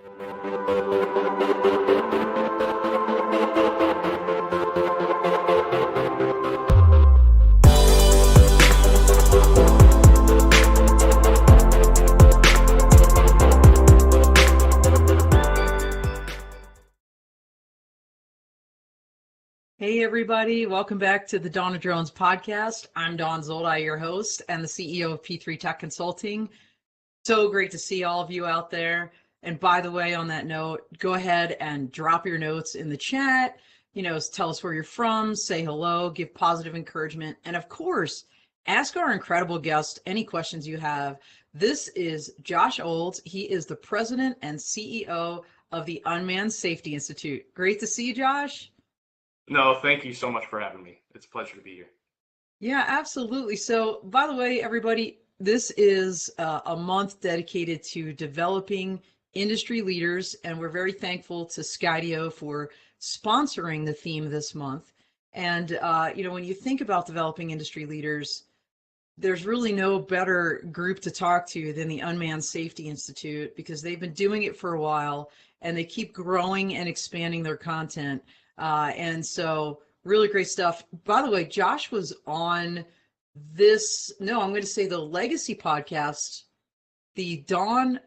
Hey everybody, welcome back to the Dawn of Drones podcast. I'm Dawn Zoldi, your host and the CEO of P3 Tech Consulting. So great to see all of you out there. And by the way, on that note, go ahead and drop your notes in the chat. Tell us where you're from, say hello, give positive encouragement, and of course, ask our incredible guest any questions you have. This is Josh Olds. He is the president and CEO of the Unmanned Safety Institute. Great to see you, Josh. No, thank you so much for having me. It's a pleasure to be here. Yeah, absolutely. So, by the way, everybody, this is a month dedicated to developing industry leaders, and we're very thankful to Skydio for sponsoring the theme this month. And, when you think about developing industry leaders, there's really no better group to talk to than the Unmanned Safety Institute, because they've been doing it for a while and they keep growing and expanding their content. And so really great stuff. By the way, Josh was on I'm going to say the Legacy podcast, the Dawn,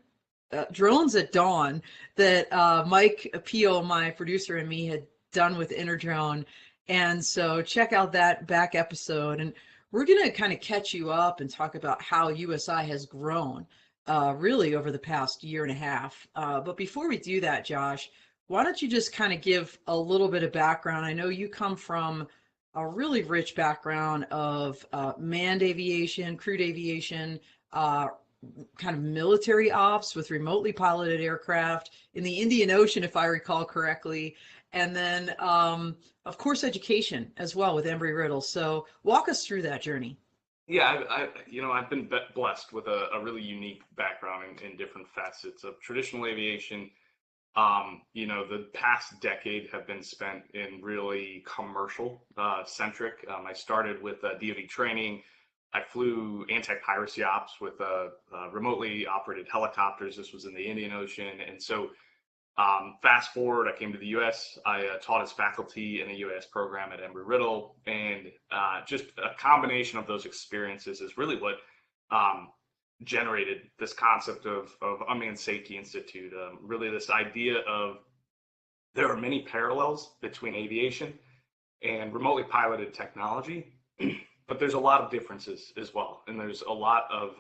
Drones at Dawn, that Mike Peel, my producer, and me had done with Interdrone. And so check out that back episode. And we're going to kind of catch you up and talk about how USI has grown really over the past year and a half. But before we do that, Josh, why don't you just kind of give a little bit of background? I know you come from a really rich background of manned aviation, crewed aviation, kind of military ops with remotely piloted aircraft in the Indian Ocean, if I recall correctly. And then, of course, education as well with Embry-Riddle. So walk us through that journey. Yeah, I've been blessed with a really unique background in different facets of traditional aviation. The past decade have been spent in really commercial centric. I started with DoD training. I flew anti-piracy ops with remotely operated helicopters. This was in the Indian Ocean. And so fast forward, I came to the U.S. I taught as faculty in a U.S. program at Embry-Riddle. And just a combination of those experiences is really what generated this concept of Unmanned Safety Institute. Really this idea of there are many parallels between aviation and remotely piloted technology, but there's a lot of differences as well. And there's a lot of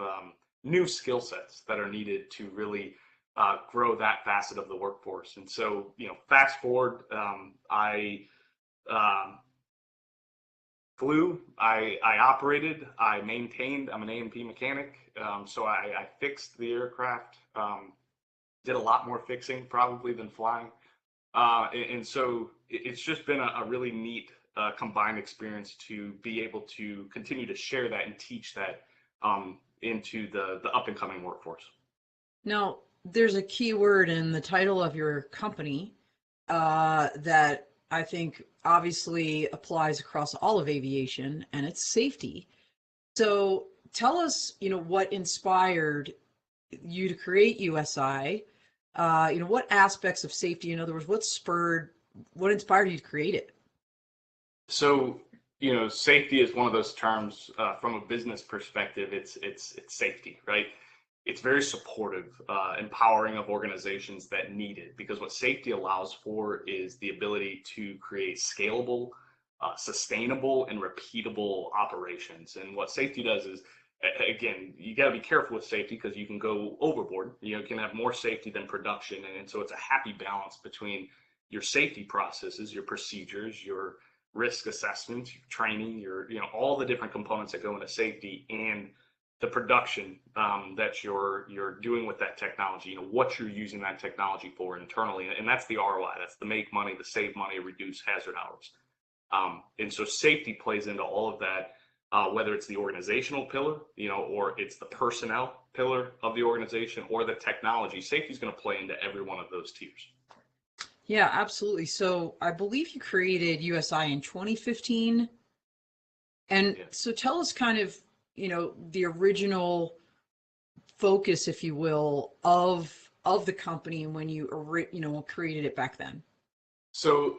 new skill sets that are needed to really grow that facet of the workforce. And so, fast forward, I flew, I operated, I maintained. I'm an A&P mechanic, so I fixed the aircraft, did a lot more fixing probably than flying. And so it's just been a really neat combined experience to be able to continue to share that and teach that into the up and coming workforce. Now, there's a key word in the title of your company that I think obviously applies across all of aviation, and it's safety. So tell us, what inspired you to create USI? What aspects of safety, in other words, what inspired you to create it? So, safety is one of those terms from a business perspective. It's safety, right? It's very supportive, empowering of organizations that need it, because what safety allows for is the ability to create scalable, sustainable, and repeatable operations. And what safety does is, again, you got to be careful with safety because you can go overboard. You can have more safety than production. And so it's a happy balance between your safety processes, your procedures, your risk assessments, your training, your, all the different components that go into safety, and the production that you're doing with that technology, what you're using that technology for internally. And that's the ROI, that's the make money, the save money, reduce hazard hours. And so safety plays into all of that, whether it's the organizational pillar, or it's the personnel pillar of the organization, or the technology. Safety is going to play into every one of those tiers. Yeah, absolutely. So I believe you created USI in 2015. And so tell us kind of, the original focus, if you will, of of the company when you created it back then? So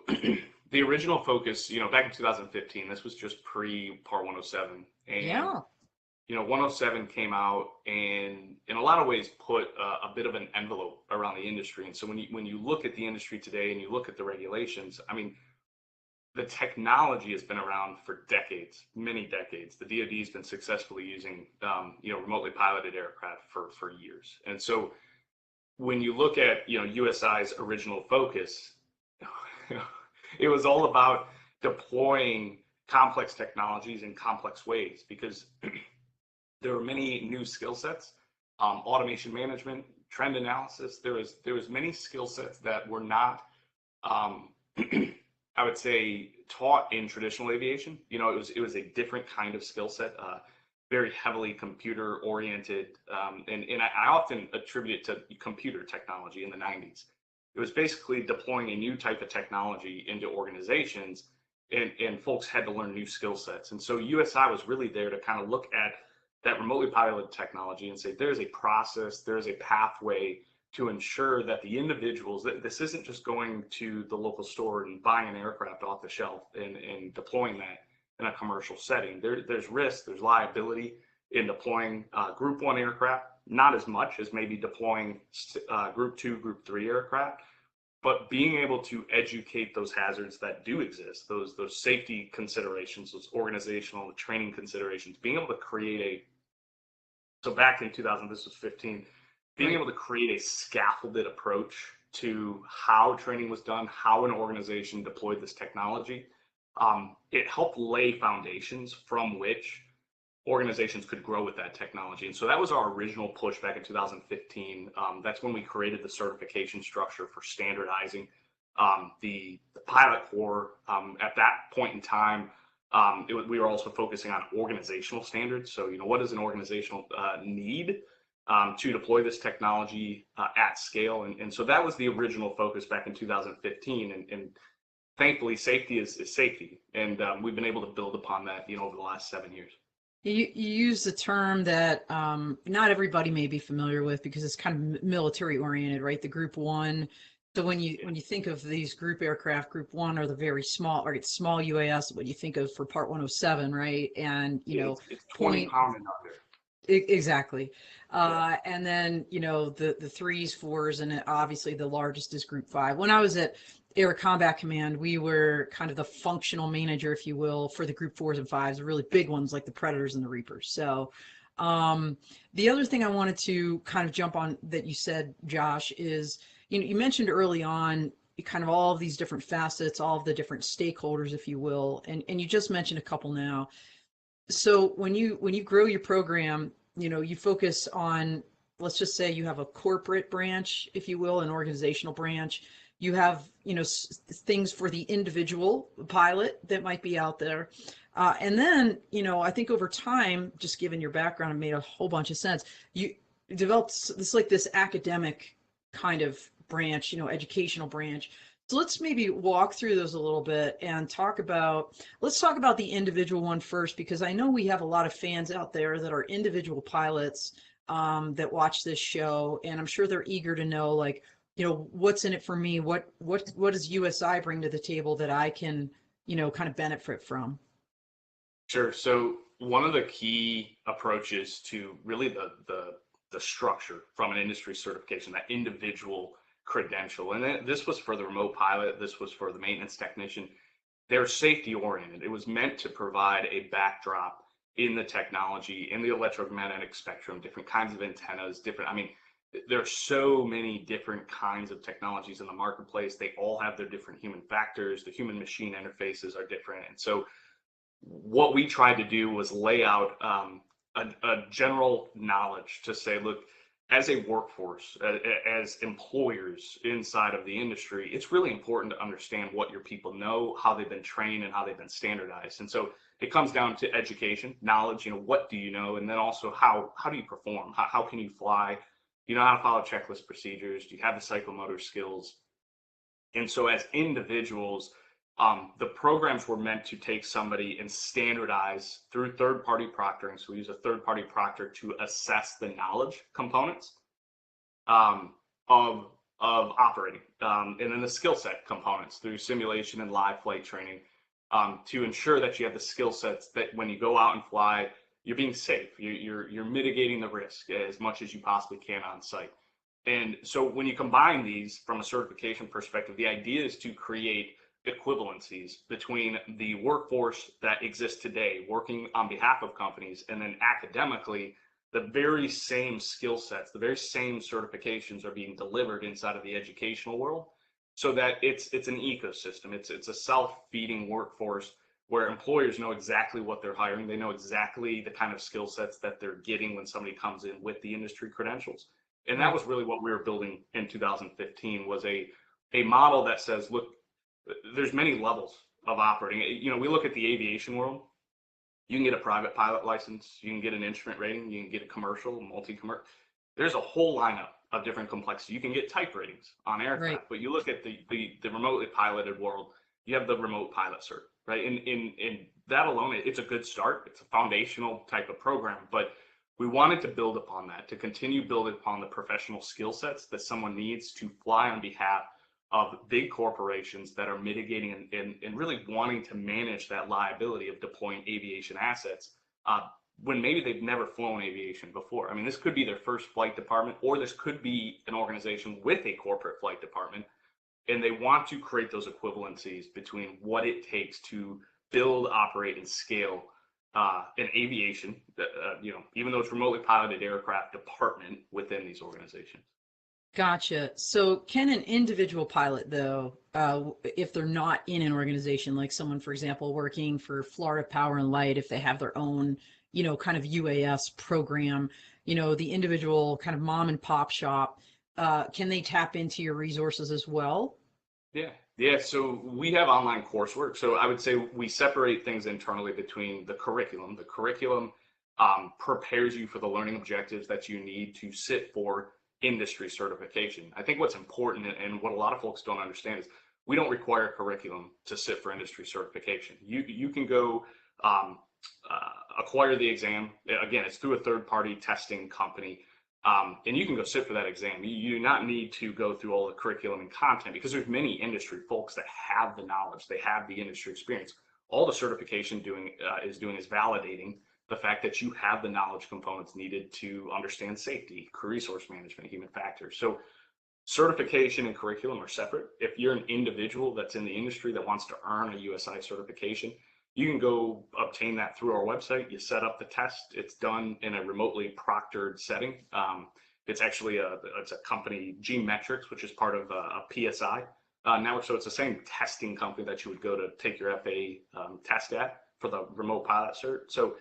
the original focus, back in 2015, this was just pre Part 107, and Yeah. 107 came out and in a lot of ways put a bit of an envelope around the industry. And so when you look at the industry today and you look at the regulations, I mean, the technology has been around for decades, many decades. The DoD has been successfully using, remotely piloted aircraft for years. And so when you look at, USI's original focus, it was all about deploying complex technologies in complex ways because there were many new skill sets, automation management, trend analysis. There was many skill sets that were not, I would say, taught in traditional aviation. It was a different kind of skill set, very heavily computer oriented, and I often attribute it to computer technology in the 90s. It was basically deploying a new type of technology into organizations, and folks had to learn new skill sets. And so USI was really there to kind of look at that remotely piloted technology and say there's a process, there's a pathway to ensure that the individuals, that this isn't just going to the local store and buying an aircraft off the shelf and deploying that in a commercial setting. There's risk, there's liability in deploying Group 1 aircraft, not as much as maybe deploying Group 2, Group 3 aircraft, but being able to educate those hazards that do exist, those safety considerations, those organizational training considerations, being able to create so back in 2000, this was 15, being able to create a scaffolded approach to how training was done, how an organization deployed this technology, it helped lay foundations from which organizations could grow with that technology. And so that was our original push back in 2015. That's when we created the certification structure for standardizing the pilot corps. At that point in time, we were also focusing on organizational standards. So, what does an organizational need to deploy this technology at scale? And so that was the original focus back in 2015. And thankfully, safety is safety. And we've been able to build upon that, over the last 7 years. You use a term that not everybody may be familiar with because it's kind of military oriented, right? The Group 1. So when you think of these group aircraft, Group 1 are the very small, or it's small UAS, what you think of for Part 107, right? And it's 20 pound and under. Exactly. And then, the threes, fours, and obviously the largest is Group 5. When I was at Air Combat Command, we were kind of the functional manager, if you will, for the Group 4s and 5s, the really big ones like the Predators and the Reapers. So the other thing I wanted to kind of jump on that you said, Josh, is, you mentioned early on kind of all of these different facets, all of the different stakeholders, if you will, and you just mentioned a couple now. So when you grow your program, you focus on, let's just say you have a corporate branch, if you will, an organizational branch. You have, things for the individual pilot that might be out there. And then, I think over time, just given your background, it made a whole bunch of sense. You developed this academic kind of branch, educational branch. So let's maybe walk through those a little bit and let's talk about the individual one first, because I know we have a lot of fans out there that are individual pilots that watch this show, and I'm sure they're eager to know, like, what's in it for me? What does USI bring to the table that I can, kind of benefit from? Sure. So one of the key approaches to really the structure from an industry certification, that individual credential, and this was for the remote pilot, this was for the maintenance technician, they're safety oriented. It was meant to provide a backdrop in the technology, in the electromagnetic spectrum, different kinds of antennas, there are so many different kinds of technologies in the marketplace. They all have their different human factors. The human machine interfaces are different. And so what we tried to do was lay out a general knowledge to say, look, as a workforce, as employers inside of the industry, it's really important to understand what your people know, how they've been trained, and how they've been standardized. And so it comes down to education, knowledge, what do you know? And then also how do you perform? How can you fly? Do you know how to follow checklist procedures? Do you have the psychomotor skills? And so as individuals, the programs were meant to take somebody and standardize through third-party proctoring. So we use a third-party proctor to assess the knowledge components. of operating, and then the skill set components through simulation and live flight training, to ensure that you have the skill sets that when you go out and fly, you're being safe. You're mitigating the risk as much as you possibly can on site. And so when you combine these from a certification perspective, the idea is to create equivalencies between the workforce that exists today working on behalf of companies, and then academically the very same skill sets, the very same certifications are being delivered inside of the educational world, so that it's an ecosystem. It's a self-feeding workforce where employers know exactly what they're hiring. They know exactly the kind of skill sets that they're getting when somebody comes in with the industry credentials. And that Right. was really what we were building in 2015, was a model that says, look, there's many levels of operating. You know, we look at the aviation world. You can get a private pilot license, you can get an instrument rating, you can get a commercial, multi-commercial. There's a whole lineup of different complexity. You can get type ratings on Right. aircraft, but you look at the remotely piloted world, you have the remote pilot cert, right? And in that alone, it's a good start. It's a foundational type of program, but we wanted to build upon that, to continue building upon the professional skill sets that someone needs to fly on behalf of big corporations that are mitigating and really wanting to manage that liability of deploying aviation assets, when maybe they've never flown aviation before. I mean, this could be their first flight department, or this could be an organization with a corporate flight department, and they want to create those equivalencies between what it takes to build, operate, and scale an aviation, you know, even though it's remotely piloted aircraft department within these organizations. Gotcha. So can an individual pilot, though, if they're not in an organization, like someone, for example, working for Florida Power and Light, if they have their own, kind of UAS program, the individual kind of mom and pop shop, can they tap into your resources as well? Yeah, yeah. So we have online coursework. So I would say we separate things internally between the curriculum. The curriculum prepares you for the learning objectives that you need to sit for industry certification. I think what's important, and what a lot of folks don't understand, is we don't require curriculum to sit for industry certification. You can go acquire the exam. Again, it's through a third-party testing company. And you can go sit for that exam. You do not need to go through all the curriculum and content, because there's many industry folks that have the knowledge, they have the industry experience. All the certification is validating the fact that you have the knowledge components needed to understand safety, crew resource management, human factors. So certification and curriculum are separate. If you're an individual that's in the industry that wants to earn a USI certification, you can go obtain that through our website. You set up the test. It's done in a remotely proctored setting. It's actually it's a company, G-Metrics, which is part of a PSI network. So it's the same testing company that you would go to take your FAA test at for the remote pilot cert. So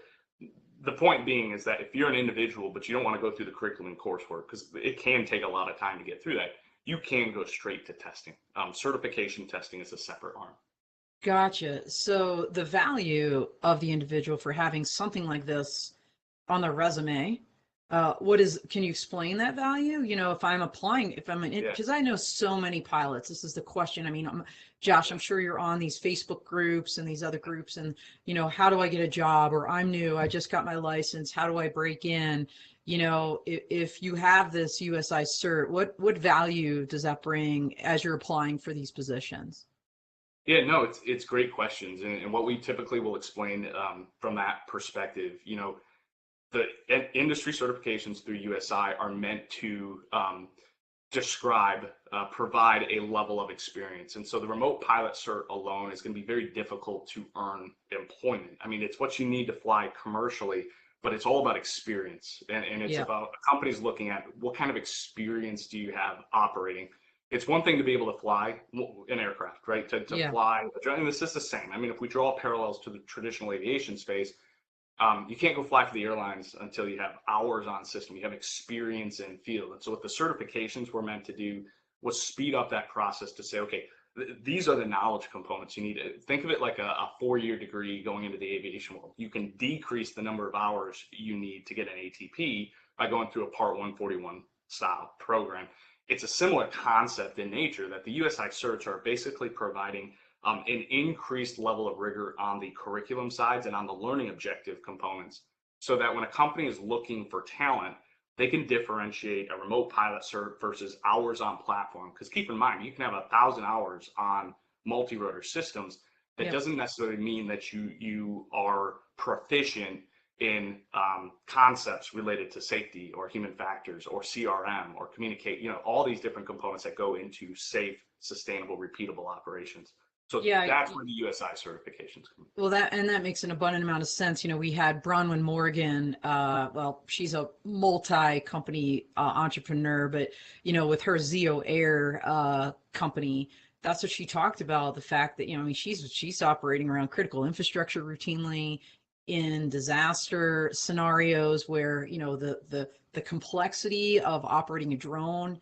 the point being is that if you're an individual, but you don't want to go through the curriculum and coursework, because it can take a lot of time to get through that, you can go straight to testing. Certification testing is a separate arm. Gotcha. So the value of the individual for having something like this on their resume, can you explain that value? If I'm applying, Yeah, because I know so many pilots, this is the question. I mean, Josh, yeah. I'm sure you're on these Facebook groups and these other groups, and, how do I get a job? Or I'm new, I just got my license. How do I break in? If you have this USI cert, what value does that bring as you're applying for these positions? Yeah, no, it's great questions, and what we typically will explain from that perspective, the industry certifications through USI are meant to provide a level of experience, and so the remote pilot cert alone is going to be very difficult to earn employment. I mean, it's what you need to fly commercially, but it's all about experience, and it's Yeah. about companies looking at what kind of experience do you have operating. It's one thing to be able to fly an aircraft, right? To Yeah. fly, and this is the same. I mean, if we draw parallels to the traditional aviation space, you can't go fly for the airlines until you have hours on system. You have experience in field. And so what the certifications were meant to do was speed up that process to say, okay, these are the knowledge components you need. Think of it like a 4-year degree going into the aviation world. You can decrease the number of hours you need to get an ATP by going through a Part 141 style program. It's a similar concept in nature, that the USI certs are basically providing an increased level of rigor on the curriculum sides and on the learning objective components, so that when a company is looking for talent, they can differentiate a remote pilot cert versus hours on platform. Because keep in mind, you can have 1,000 hours on multi-rotor systems. That doesn't necessarily mean that you are proficient in concepts related to safety or human factors or CRM or communicate, all these different components that go into safe, sustainable, repeatable operations. So that's where the USI certifications come in. Well, that makes an abundant amount of sense. We had Bronwyn Morgan. Well, she's a multi-company entrepreneur, but with her Zeo Air company, that's what she talked about. The fact that she's operating around critical infrastructure routinely in disaster scenarios where the complexity of operating a drone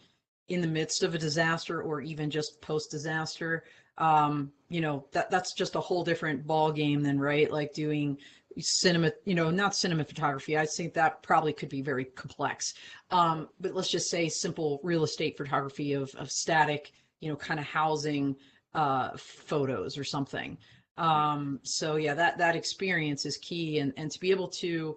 in the midst of a disaster or even just post-disaster, that's just a whole different ball game than, right? Like doing cinema, not cinema photography. I think that probably could be very complex. But let's just say simple real estate photography of static, kind of housing photos or something. So yeah, that experience is key, and to be able to,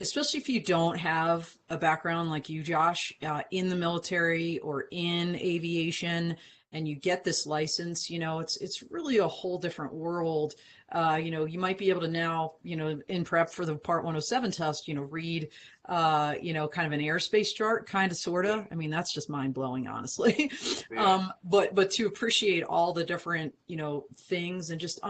especially if you don't have a background like you, Josh, in the military or in aviation, and you get this license, it's really a whole different world. You might be able to now, in prep for the Part 107 test, read, kind of an airspace chart, kind of, sort of. I mean, that's just mind blowing, honestly. Yeah. But to appreciate all the different, things, and just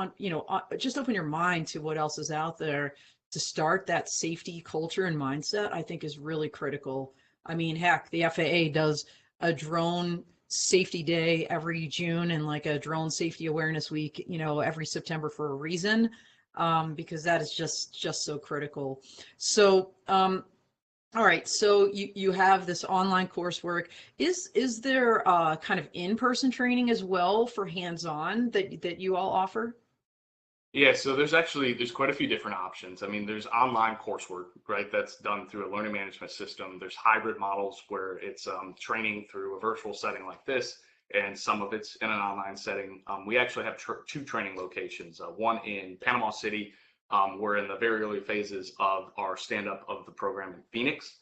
just open your mind to what else is out there to start that safety culture and mindset, I think is really critical. I mean, heck, the FAA does a drone safety day every June and like a drone safety awareness week, every September for a reason, because that is just so critical. So, all right, so you have this online coursework. Is there kind of in-person training as well for hands-on that you all offer? Yeah, so there's quite a few different options. I mean, there's online coursework, right? That's done through a learning management system. There's hybrid models where it's training through a virtual setting like this, and some of it's in an online setting. We actually have two training locations. One in Panama City. We're in the very early phases of our stand-up of the program in Phoenix,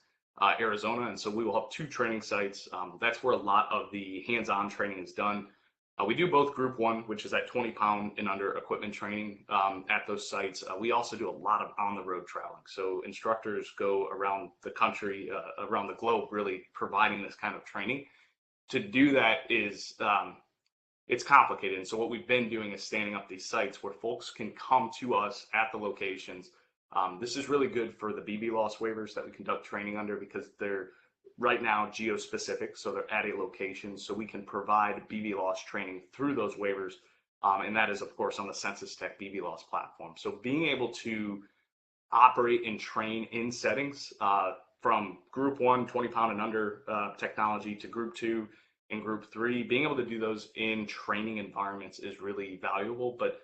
Arizona, and so we will have two training sites. That's where a lot of the hands-on training is done. We do both Group 1, which is at 20-pound and under equipment training at those sites. We also do a lot of on-the-road traveling. So instructors go around the country, around the globe, really providing this kind of training. To do that is, it's complicated. And so what we've been doing is standing up these sites where folks can come to us at the locations. This is really good for the BVLOS waivers that we conduct training under, because they're right now geo-specific, so they're at a location, so we can provide BVLOS training through those waivers, and that is, of course, on the Census Tech BVLOS platform. So being able to operate and train in settings from Group 1, 20-pound and under technology, to Group 2 and Group 3, being able to do those in training environments is really valuable. But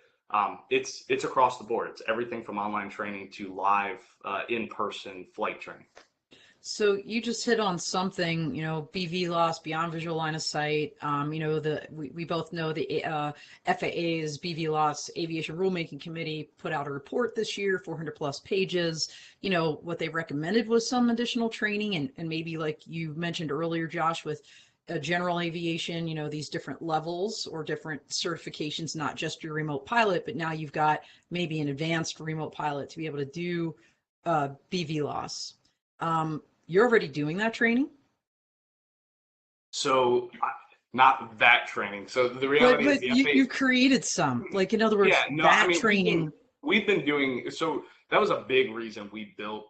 it's across the board. It's everything from online training to live in-person flight training. So you just hit on something, BVLOS, beyond visual line of sight. We both know the FAA's BVLOS Aviation Rulemaking Committee put out a report this year, 400 plus pages. What they recommended was some additional training, and maybe, like you mentioned earlier, Josh, with general aviation, these different levels or different certifications, not just your remote pilot, but now you've got maybe an advanced remote pilot to be able to do BVLOS. You're already doing that training? So not that training. So the reality is But the you created some, like, in other words, yeah, no, I that mean, training. we've been doing, so that was a big reason we built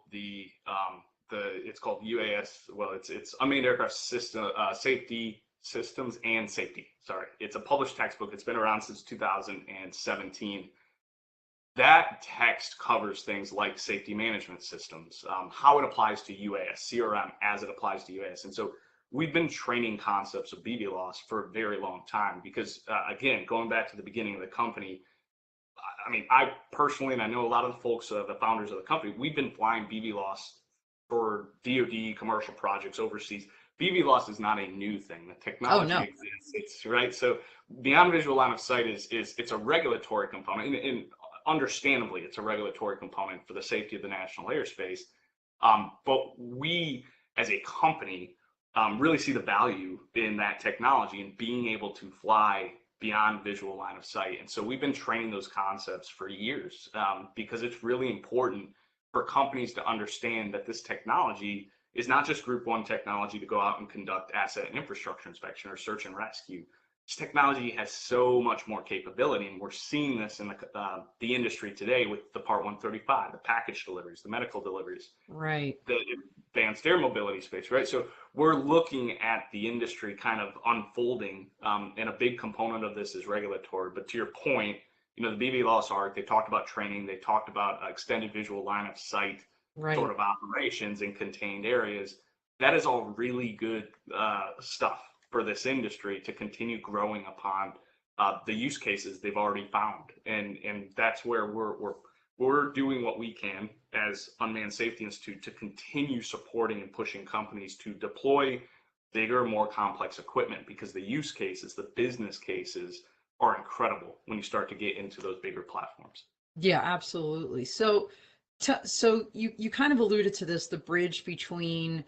it's called UAS. Well, it's Unmanned Aircraft System Safety Systems and Safety. Sorry, it's a published textbook. It's been around since 2017. That text covers things like safety management systems, how it applies to UAS, CRM as it applies to UAS. And so we've been training concepts of BVLOS for a very long time, because again, going back to the beginning of the company, I mean, I personally, and I know a lot of the folks, the founders of the company, we've been flying BVLOS for DoD commercial projects overseas. BVLOS is not a new thing. The technology exists. It's right. So beyond visual line of sight is it's a regulatory component, and understandably, it's a regulatory component for the safety of the national airspace. But we, as a company, really see the value in that technology and being able to fly beyond visual line of sight. And so we've been training those concepts for years, because it's really important for companies to understand that this technology is not just Group 1 technology to go out and conduct asset and infrastructure inspection or search and rescue. This technology has so much more capability, and we're seeing this in the industry today with the Part 135, the package deliveries, the medical deliveries, Right. the advanced air mobility space, right? So we're looking at the industry kind of unfolding, and a big component of this is regulatory. But to your point, the BV Loss Arc, they talked about training, they talked about extended visual line of sight sort of operations in contained areas. That is all really good stuff for this industry to continue growing upon the use cases they've already found, and that's where we're doing what we can as Unmanned Safety Institute to continue supporting and pushing companies to deploy bigger, more complex equipment, because the use cases, the business cases are incredible when you start to get into those bigger platforms. Yeah, absolutely. So you kind of alluded to this, the bridge between,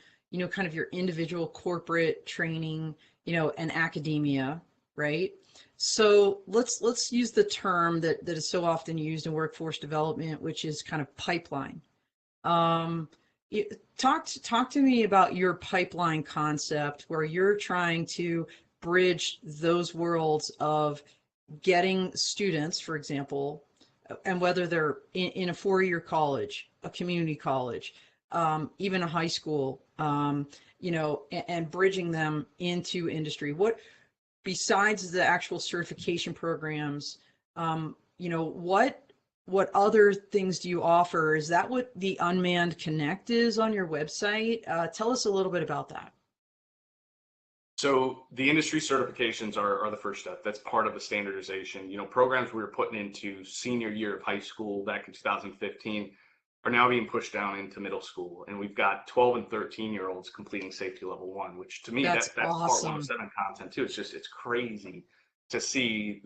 kind of your individual corporate training, and academia, right? So let's use the term that is so often used in workforce development, which is kind of pipeline. Talk to me about your pipeline concept, where you're trying to bridge those worlds of getting students, for example, and whether they're in a four-year college, a community college, even a high school, and bridging them into industry. What, besides the actual certification programs, what other things do you offer? Is that what the Unmanned Connect is on your website? Tell us a little bit about that. So the industry certifications are the first step. That's part of the standardization. Programs we were putting into senior year of high school back in 2015 are now being pushed down into middle school. And we've got 12 and 13-year-olds completing safety level 1, which to me, that's awesome. Part 107 content too. It's crazy to see.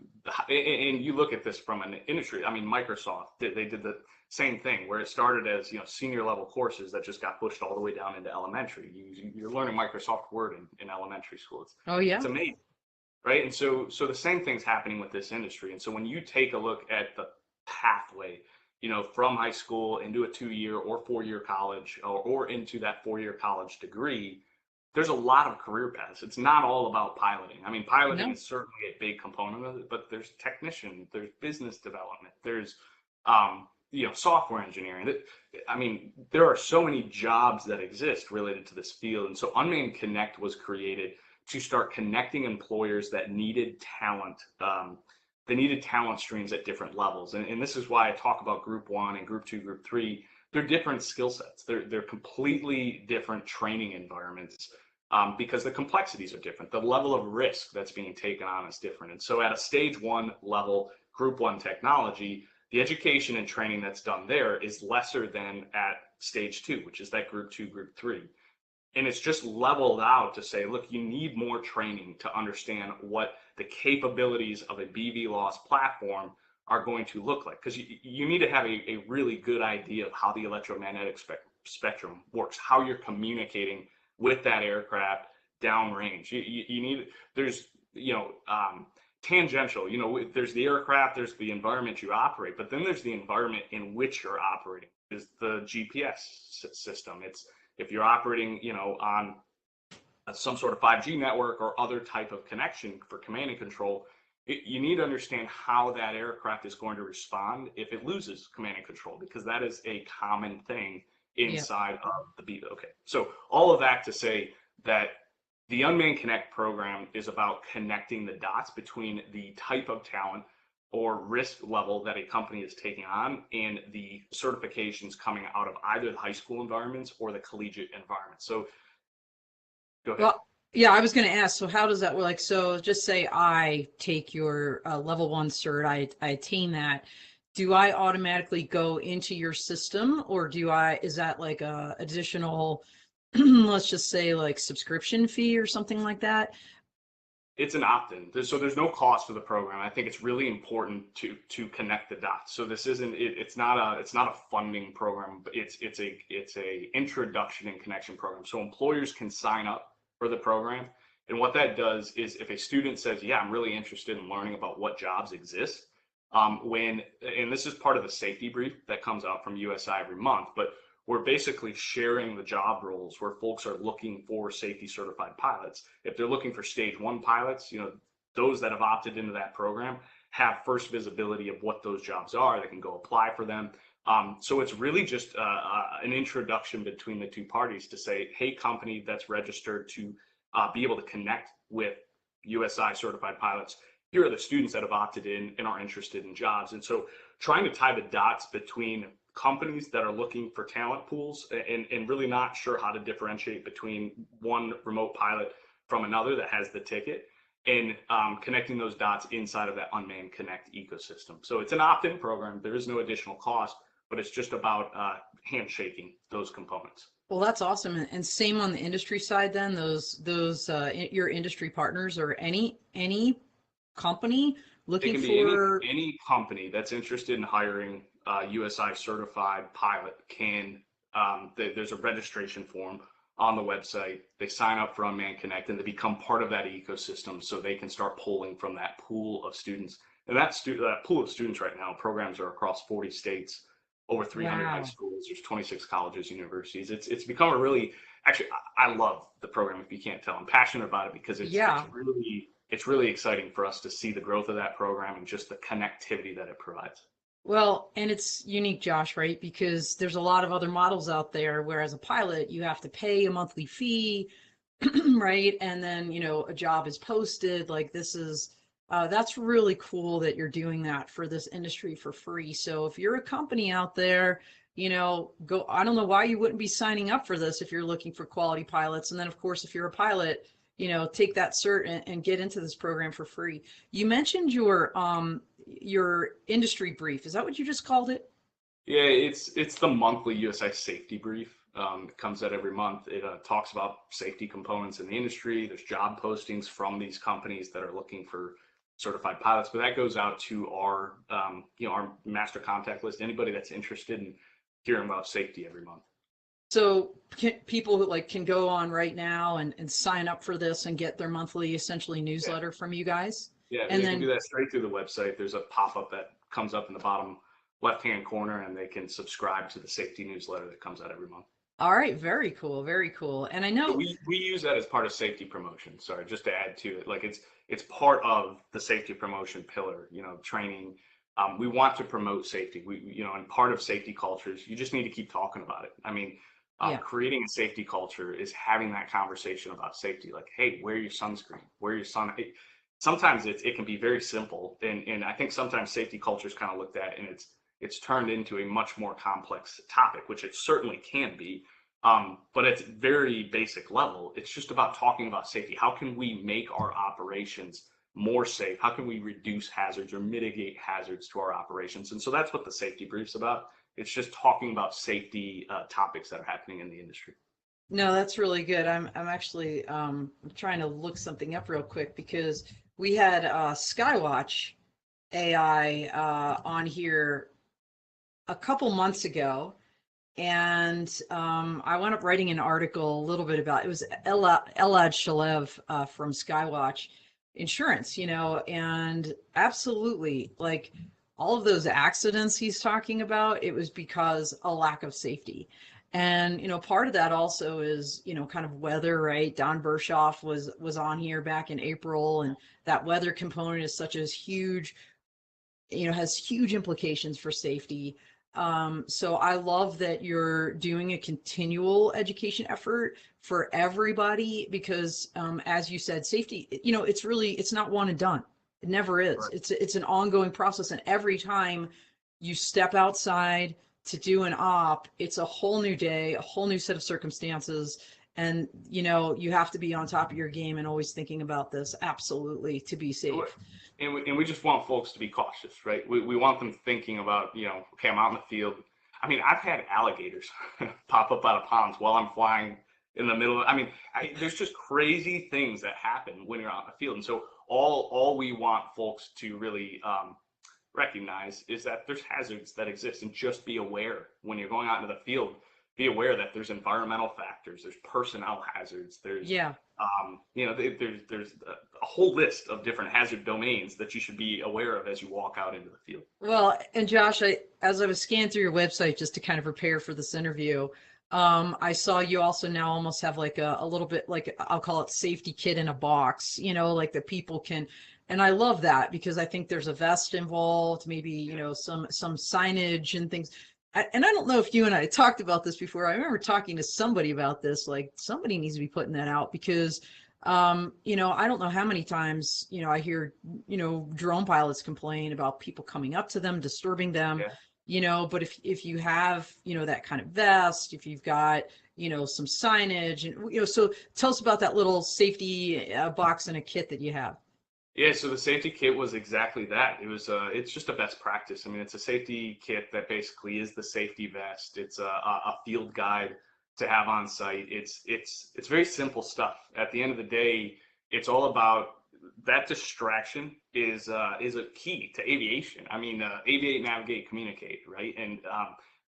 And you look at this from an industry, Microsoft, they did the same thing, where it started as senior level courses that just got pushed all the way down into elementary. You're learning Microsoft Word in elementary school. It's amazing, right? And so the same thing's happening with this industry. And so when you take a look at the pathway, from high school into a 2-year or 4-year college, or into that 4-year college degree, there's a lot of career paths. It's not all about piloting. Piloting is certainly a big component of it, but there's technician, there's business development, there's software engineering. There are so many jobs that exist related to this field. And so Unmanned Connect was created to start connecting employers that needed talent. They needed talent streams at different levels. And this is why I talk about Group 1 and Group 2, Group 3. They're different skill sets. They're completely different training environments, because the complexities are different. The level of risk that's being taken on is different. And so at a stage 1 level, Group 1 technology, the education and training that's done there is lesser than at stage 2, which is that Group 2, Group 3. And it's just leveled out to say, look, you need more training to understand what the capabilities of a BV loss platform are going to look like. Because you need to have a really good idea of how the electromagnetic spectrum works, how you're communicating with that aircraft downrange. You need, there's, tangential, there's the aircraft, there's the environment you operate, but then there's the environment in which you're operating, is the GPS system. It's, if you're operating, on some sort of 5G network or other type of connection for command and control, you need to understand how that aircraft is going to respond if it loses command and control, because that is a common thing inside of the BV. Okay, so all of that to say that the Unmanned Connect program is about connecting the dots between the type of talent or risk level that a company is taking on and the certifications coming out of either the high school environments or the collegiate environment. So go ahead. Well, yeah, I was going to ask, so how does that work? Like, so just say I take your level 1 cert, I attain that. Do I automatically go into your system, or is that like a additional, let's just say like subscription fee or something like that? It's an opt-in, so there's no cost for the program. I think it's really important to connect the dots. So this isn't it's not a funding program, but it's a introduction and connection program. So employers can sign up for the program, and what that does is if a student says, "Yeah, I'm really interested in learning about what jobs exist," and this is part of the safety brief that comes out from USI every month, but we're basically sharing the job roles where folks are looking for safety certified pilots. If they're looking for stage 1 pilots, those that have opted into that program have first visibility of what those jobs are. They can go apply for them. So it's really just an introduction between the two parties to say, hey, company that's registered to be able to connect with USI certified pilots, here are the students that have opted in and are interested in jobs. And so trying to tie the dots between companies that are looking for talent pools and really not sure how to differentiate between one remote pilot from another that has the ticket, and connecting those dots inside of that Unmanned Connect ecosystem. So it's an opt-in program. There is no additional cost, but it's just about handshaking those components. Well, that's awesome. And same on the industry side then, those your industry partners or any company looking it can for be any company that's interested in hiring USI certified pilot can, there's a registration form on the website. They sign up for Unmanned Connect and they become part of that ecosystem so they can start pulling from that pool of students. And that pool of students right now, programs are across 40 states, over 300 high schools, there's 26 colleges, universities. It's become a really, actually, I love the program if you can't tell. I'm passionate about it because it's really exciting for us to see the growth of that program and just the connectivity that it provides. Well, and it's unique, Josh, right? Because there's a lot of other models out there where as a pilot, you have to pay a monthly fee, right? And then, a job is posted. Like this is, that's really cool that you're doing that for this industry for free. So if you're a company out there, go, I don't know why you wouldn't be signing up for this if you're looking for quality pilots. And then of course, if you're a pilot, take that cert and get into this program for free. You mentioned your industry brief. Is that what you just called it? Yeah, it's the monthly USI safety brief. It comes out every month. It talks about safety components in the industry. There's job postings from these companies that are looking for certified pilots, but that goes out to our our master contact list. Anybody that's interested in hearing about safety every month. So people can go on right now and sign up for this and get their monthly essentially newsletter from you guys. Yeah, and they then can do that straight through the website. There's a pop-up that comes up in the bottom left-hand corner, and they can subscribe to the safety newsletter that comes out every month. All right, very cool, very cool. And I know we use that as part of safety promotion. Sorry, just to add to it, like it's part of the safety promotion pillar. Training. We want to promote safety. And part of safety cultures, you just need to keep talking about it. I mean, creating a safety culture is having that conversation about safety. Like, hey, wear your sunscreen, wear your sun. Sometimes it can be very simple, and I think sometimes safety culture is kind of looked at and it's turned into a much more complex topic, which it certainly can be. But at very basic level, it's just about talking about safety. How can we make our operations more safe? How can we reduce hazards or mitigate hazards to our operations? And so that's what the safety brief's about. It's just talking about safety topics that are happening in the industry. No, that's really good. I'm actually trying to look something up real quick because we had Skywatch AI on here a couple months ago, and I wound up writing an article a little bit about it. Was Elad Shalev from Skywatch Insurance, and absolutely, like all of those accidents he's talking about, it was because a lack of safety. And part of that also is kind of weather, right? Don Bershoff was on here back in April, and that weather component is such a huge, has huge implications for safety. So I love that you're doing a continual education effort for everybody because, as you said, safety, it's not one and done. It never is. Right. It's an ongoing process, and every time you step outside to do an op, it's a whole new day, a whole new set of circumstances, and you have to be on top of your game and always thinking about this, absolutely, to be safe. And we just want folks to be cautious, right? We want them thinking about, okay, I'm out in the field. I mean, I've had alligators pop up out of ponds while I'm flying in the middle. I mean, there's just crazy things that happen when you're out in the field. And so all we want folks to really recognize is that there's hazards that exist, and just be aware when you're going out into the field. Be aware that there's environmental factors, there's personnel hazards, there's Yeah. there's a whole list of different hazard domains that you should be aware of as you walk out into the field. Well, and Josh, as I was scanning through your website just to kind of prepare for this interview, I saw you also now almost have like a little bit like, I'll call it safety kit in a box, like that people can, and I love that because I think there's a vest involved, maybe, some signage and things. And I don't know if you and I talked about this before. I remember talking to somebody about this, like somebody needs to be putting that out because I don't know how many times, I hear, drone pilots complain about people coming up to them, disturbing them, but if you have, that kind of vest, if you've got, some signage and, so tell us about that little safety box and a kit that you have. Yeah, so the safety kit was exactly that. It's just a best practice. I mean, it's a safety kit that basically is the safety vest. It's a field guide to have on site. It's very simple stuff. At the end of the day, it's all about that distraction is a key to aviation. I mean, aviate, navigate, communicate, right? And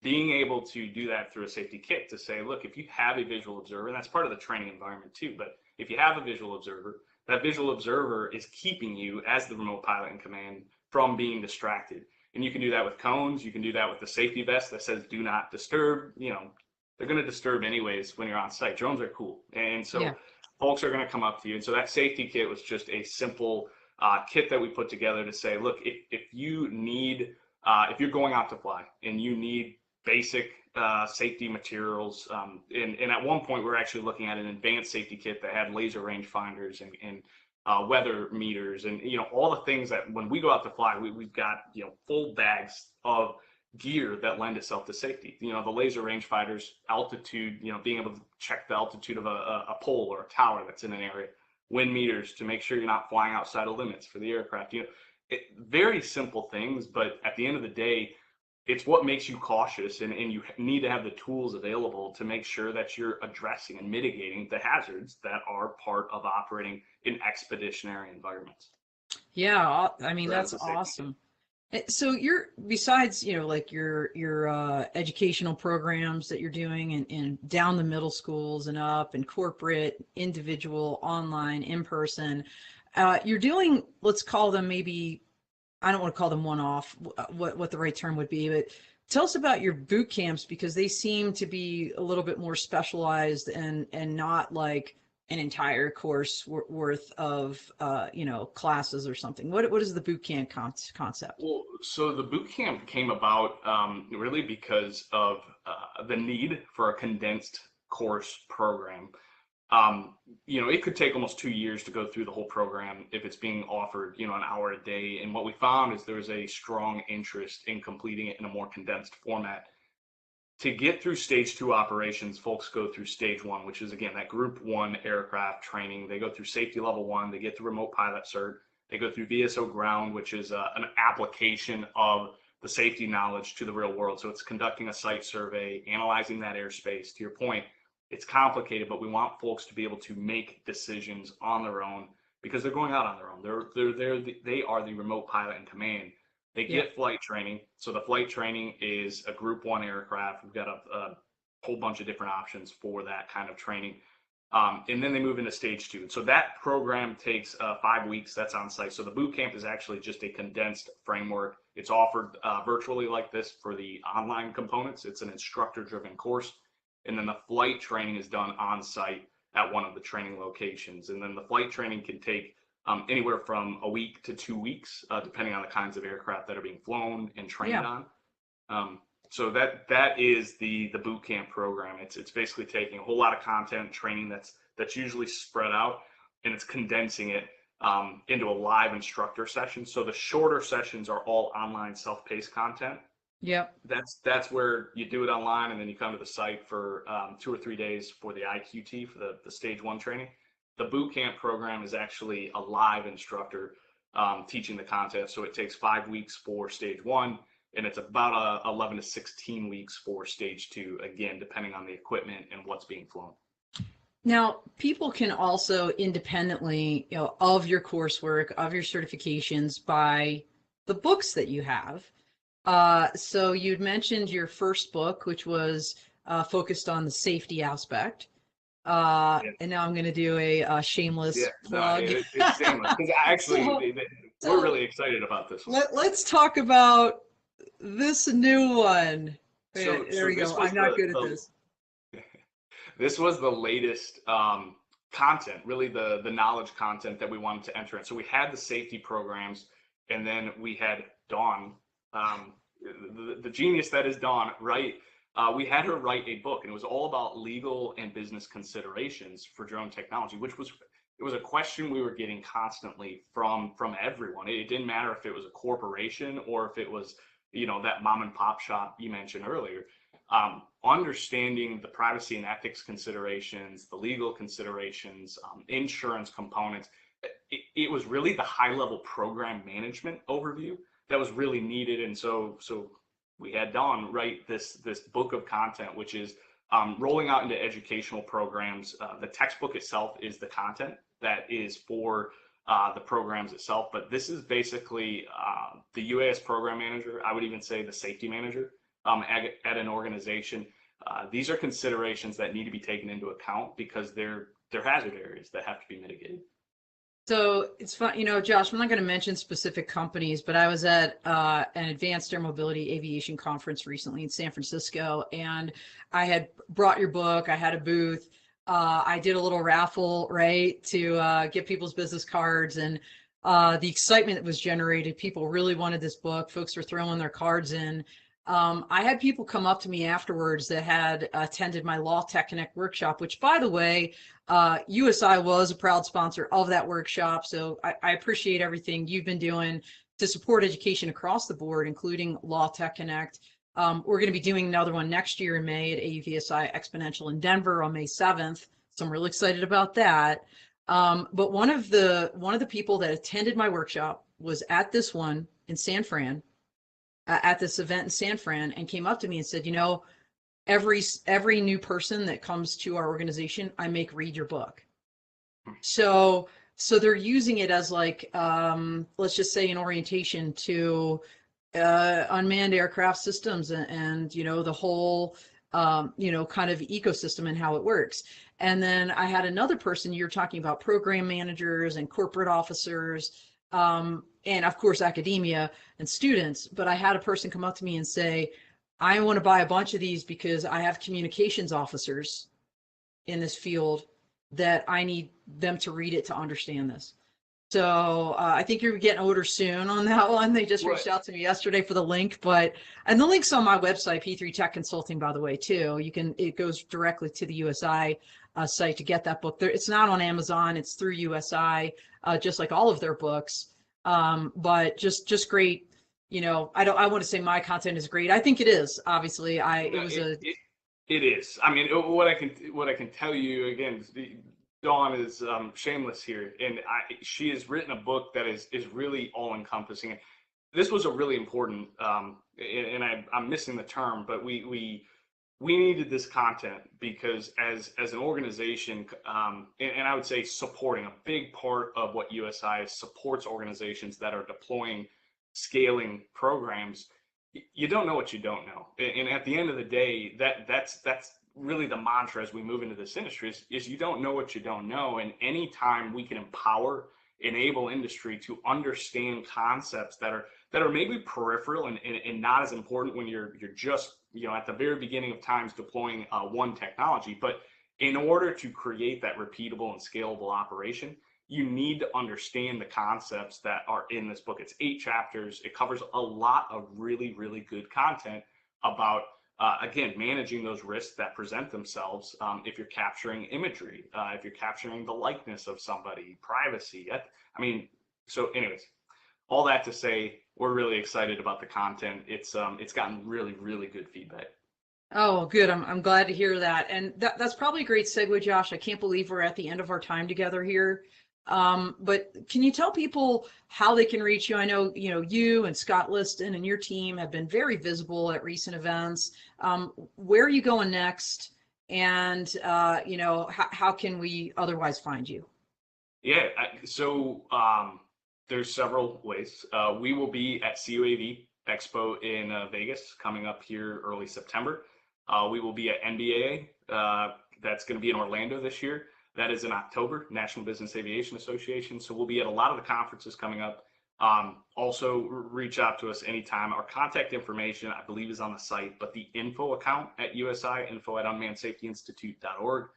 being able to do that through a safety kit to say, look, if you have a visual observer, and that's part of the training environment too, but if you have a visual observer, that visual observer is keeping you as the remote pilot in command from being distracted. And you can do that with cones. You can do that with the safety vest that says do not disturb. They're going to disturb anyways when you're on site. Drones are cool. And so folks are going to come up to you. And so that safety kit was just a simple kit that we put together to say, look, if you need, if you're going out to fly and you need basic safety materials. And at one point, we were actually looking at an advanced safety kit that had laser rangefinders and weather meters and, all the things that when we go out to fly, we've got, full bags of gear that lend itself to safety. The laser rangefinders, altitude, being able to check the altitude of a pole or a tower that's in an area, wind meters to make sure you're not flying outside of limits for the aircraft. Very simple things, but at the end of the day, it's what makes you cautious, and you need to have the tools available to make sure that you're addressing and mitigating the hazards that are part of operating in expeditionary environments. Yeah, I mean, that's awesome. So you're, besides, like your educational programs that you're doing and down the middle schools and up and corporate, individual, online, in person, you're doing, let's call them maybe, I don't want to call them one-off, what the right term would be, but tell us about your boot camps because they seem to be a little bit more specialized and not like an entire course worth of classes or something. What is the boot camp concept? Well, so the boot camp came about really because of the need for a condensed course program. It could take almost 2 years to go through the whole program if it's being offered, an hour a day. And what we found is there's a strong interest in completing it in a more condensed format. To get through stage 2 operations, folks go through stage 1, which is, again, that group 1 aircraft training. They go through safety level 1, they get the remote pilot cert, they go through VSO ground, which is an application of the safety knowledge to the real world. So it's conducting a site survey, analyzing that airspace. To your point, it's complicated, but we want folks to be able to make decisions on their own because they're going out on their own. They are the remote pilot in command. They get flight training. So the flight training is a group 1 aircraft. We've got a whole bunch of different options for that kind of training. And then they move into stage 2. So that program takes 5 weeks. That's on site. So the boot camp is actually just a condensed framework. It's offered virtually like this for the online components. It's an instructor-driven course. And then the flight training is done on site at one of the training locations. And then the flight training can take anywhere from a week to 2 weeks, depending on the kinds of aircraft that are being flown and trained on. So that is the boot camp program. It's basically taking a whole lot of content training that's usually spread out, and it's condensing it into a live instructor session. So the shorter sessions are all online self-paced content. Yep. That's where you do it online, and then you come to the site for 2 or 3 days for the IQT, for the stage 1 training. The boot camp program is actually a live instructor teaching the content. So it takes 5 weeks for stage 1, and it's about 11 to 16 weeks for stage 2, again, depending on the equipment and what's being flown. Now, people can also independently, of your coursework, of your certifications, buy the books that you have. So you'd mentioned your first book, which was focused on the safety aspect. Yeah. And now I'm going to do a Yeah, shameless no, plug. it's shameless because actually So, we're so really excited about this one. let's talk about this new one. Yeah, there So we go. I'm not good at this. this was the latest content, really the knowledge content that we wanted to enter in. So we had the safety programs, and then we had Dawn, um, the genius that is Dawn, right? We had her write a book, and it was all about legal and business considerations for drone technology, which was it was a question we were getting constantly from everyone. It didn't matter if it was a corporation or if it was that mom and pop shop you mentioned earlier. Understanding the privacy and ethics considerations, the legal considerations, insurance components. It was really the high level program management overview that was really needed. And so we had Dawn write this book of content, which is rolling out into educational programs. The textbook itself is the content that is for the programs itself, but this is basically the UAS program manager. I would even say the safety manager at an organization. These are considerations that need to be taken into account because they're hazard areas that have to be mitigated. So it's fun, Josh, I'm not going to mention specific companies, but I was at an advanced air mobility aviation conference recently in San Francisco, and I had brought your book. I had a booth. I did a little raffle, right, to get people's business cards, and the excitement that was generated. People really wanted this book. Folks were throwing their cards in. I had people come up to me afterwards that had attended my Law Tech Connect workshop, which, by the way, USI was a proud sponsor of that workshop. So I appreciate everything you've been doing to support education across the board, including Law Tech Connect. We're going to be doing another one next year in May at AUVSI Exponential in Denver on May 7th. So I'm really excited about that. But one of the people that attended my workshop was at this one in San Fran, at this event in San Fran, and came up to me and said, every new person that comes to our organization, I make read your book. So they're using it as like, let's just say an orientation to unmanned aircraft systems and the whole, kind of ecosystem and how it works. And then I had another person, you're talking about program managers and corporate officers, and of course academia and students, but I had a person come up to me and say, I want to buy a bunch of these because I have communications officers in this field that I need them to read it to understand this. So I think you're getting order soon on that one. They just reached out to me yesterday for the link, and the link's on my website, P3 Tech Consulting, by the way, too. It goes directly to the USI site to get that book. It's not on Amazon. It's through USI, just like all of their books. But just great. I want to say my content is great. I think it is. Obviously, it is. I mean, what I can tell you again, Dawn is shameless here, and she has written a book that is really all encompassing. This was a really important, and I'm missing the term, but we needed this content because as an organization, and I would say supporting, a big part of what USI supports organizations that are deploying, scaling programs. You don't know what you don't know, and at the end of the day, that's really the mantra as we move into this industry is you don't know what you don't know. And anytime we can enable industry to understand concepts that are maybe peripheral and not as important when you're just at the very beginning of times deploying one technology, but in order to create that repeatable and scalable operation, you need to understand the concepts that are in this book. It's 8 chapters. It covers a lot of really, really good content about, again, managing those risks that present themselves if you're capturing imagery, if you're capturing the likeness of somebody, privacy. I mean, so anyways, all that to say, we're really excited about the content. It's gotten really, really good feedback. Oh, good. I'm glad to hear that. And that's probably a great segue, Josh. I can't believe we're at the end of our time together here. But can you tell people how they can reach you? I know, you and Scott Liston and your team have been very visible at recent events. Where are you going next? and how can we otherwise find you? Yeah, so there's several ways. We will be at CUAV Expo in Vegas coming up here early September. We will be at NBAA. That's going to be in Orlando this year. That is in October, National Business Aviation Association. So we'll be at a lot of the conferences coming up. Also, reach out to us anytime. Our contact information, I believe, is on the site, but the info account at USI, info@unmannedsafetyinstitute.org.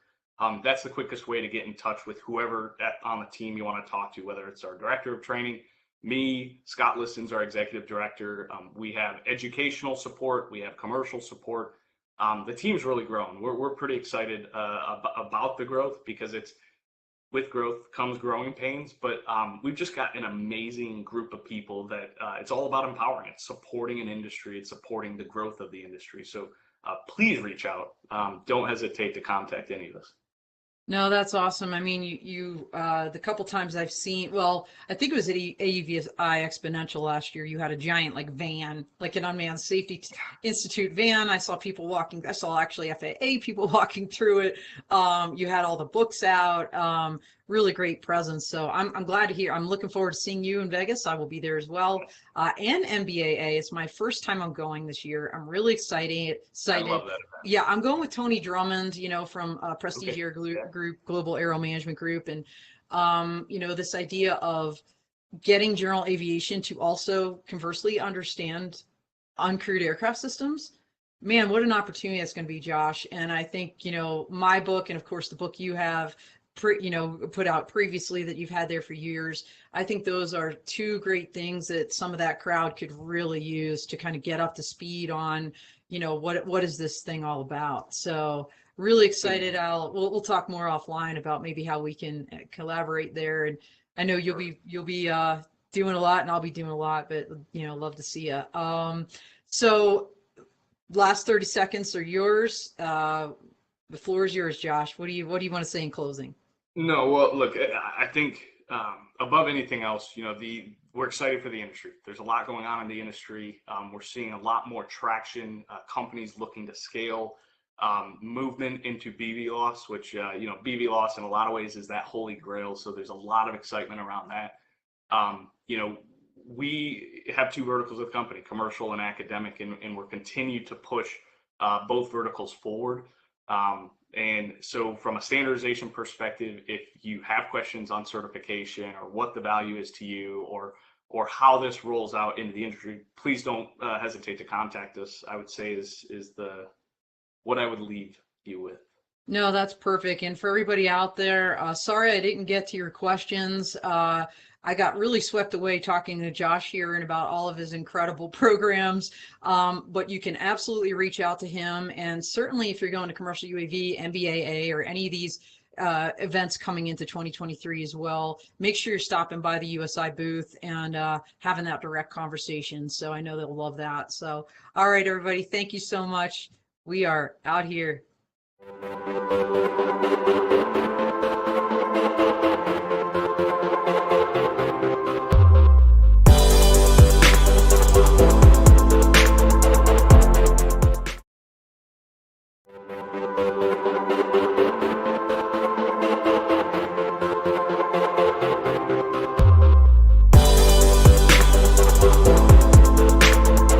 That's the quickest way to get in touch with whoever on the team you want to talk to, whether it's our director of training, me, Scott Listens, our executive director. We have educational support, we have commercial support. The team's really grown. We're pretty excited about the growth, because with growth comes growing pains, but we've just got an amazing group of people that it's all about empowering. It's supporting an industry. It's supporting the growth of the industry. So please reach out. Don't hesitate to contact any of us. No, that's awesome. I mean, the couple times I've seen, well, I think it was at AUVI Exponential last year, you had a giant van, like an Unmanned Safety Institute van. I saw people walking, I saw actually FAA people walking through it. You had all the books out, really great presence. So I'm glad to hear. I'm looking forward to seeing you in Vegas. I will be there as well. And MBAA, it's my first time I'm going this year. I'm really excited. I love that event. Yeah, I'm going with Tony Drummond, from Prestige Air Group, Global Aero Management Group. And, this idea of getting general aviation to also conversely understand uncrewed aircraft systems. Man, what an opportunity that's going to be, Josh. And I think, my book, and of course the book you have, put out previously that you've had there for years. I think those are two great things that some of that crowd could really use to kind of get up to speed on, what is this thing all about? So really excited. We'll talk more offline about maybe how we can collaborate there. And I know you'll be doing a lot, and I'll be doing a lot, but love to see you. So last 30 seconds are yours. The floor is yours, Josh. What do you want to say in closing? No, well, look, I think above anything else, we're excited for the industry. There's a lot going on in the industry. We're seeing a lot more traction, companies looking to scale, movement into BVLOS, which, BVLOS in a lot of ways is that holy grail. So there's a lot of excitement around that. We have two verticals of the company, commercial and academic, and we're continuing to push both verticals forward. And so from a standardization perspective, if you have questions on certification or what the value is to you, or how this rolls out into the industry, please don't hesitate to contact us. I would say is what I would leave you with. No, that's perfect. And for everybody out there, sorry I didn't get to your questions. I got really swept away talking to Josh here and about all of his incredible programs. But you can absolutely reach out to him. And certainly if you're going to commercial UAV, MBAA, or any of these events coming into 2023 as well, make sure you're stopping by the USI booth and having that direct conversation. So I know they'll love that. So, all right, everybody, thank you so much. We are out here.